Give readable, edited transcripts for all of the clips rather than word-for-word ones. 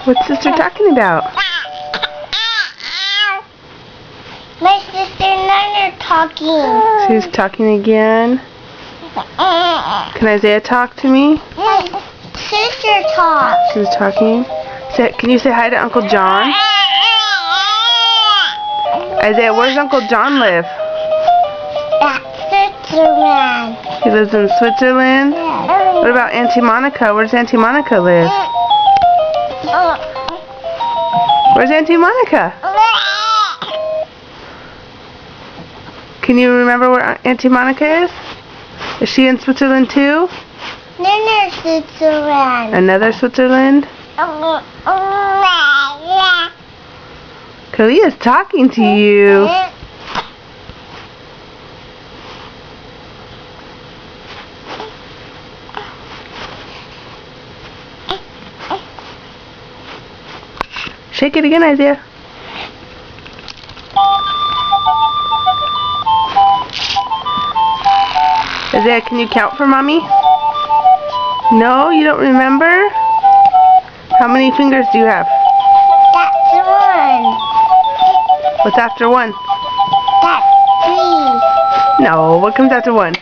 What's sister talking about? My sister and I are talking. She's talking again. Can Isaiah talk to me? My sister talks. She's talking. Can you say hi to Uncle John? Isaiah, where does Uncle John live? That's Switzerland. He lives in Switzerland? What about Auntie Monica? Where does Auntie Monica live? Where's Auntie Monica? Can you remember where Auntie Monica is? Is she in Switzerland too? Another Switzerland. Another Switzerland? Kalia's talking to you. Shake it again, Isaiah. Isaiah, can you count for Mommy? No, you don't remember? How many fingers do you have? That's one. What's after one? That's three. No, what comes after one?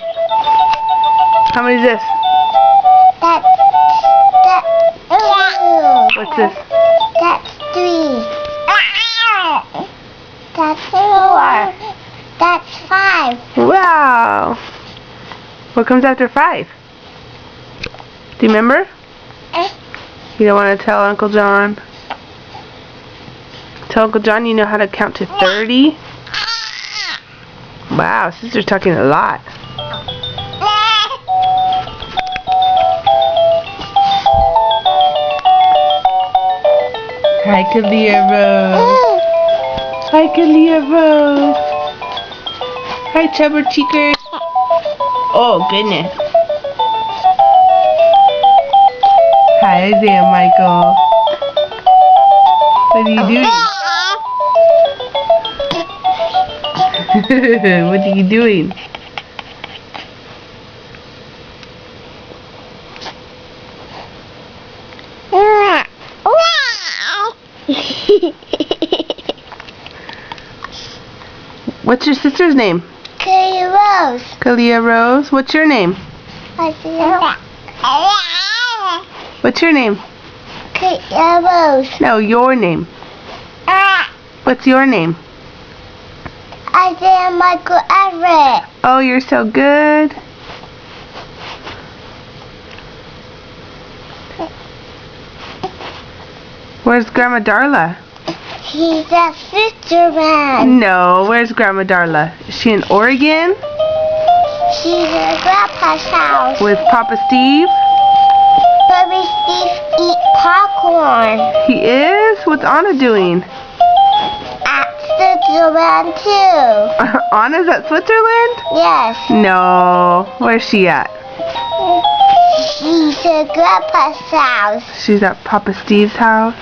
How many is this? That's two. What's this? That's three. That's four. That's five. Wow. What comes after 5? Do you remember? You don't want to tell Uncle John? Tell Uncle John you know how to count to 30? Wow, sister's talking a lot. Hi, Kalia Rose. Hi, Kalia Rose. Hi, Chubber Cheekers. Oh, goodness. Hi, Isaiah Michael. What are you doing? What are you doing? What's your sister's name? Kalia Rose. Kalia Rose. What's your name? What's your name? Kalia Rose. No, your name. What's your name? Isaiah Michael Everett. Oh, you're so good. Where's Grandma Darla? He's at Switzerland. No, where's Grandma Darla? Is she in Oregon? She's at Grandpa's house. With Papa Steve? Baby Steve eat popcorn. He is? What's Anna doing? At Switzerland too. Anna's at Switzerland? Yes. No. Where's she at? She's at Grandpa's house. She's at Papa Steve's house?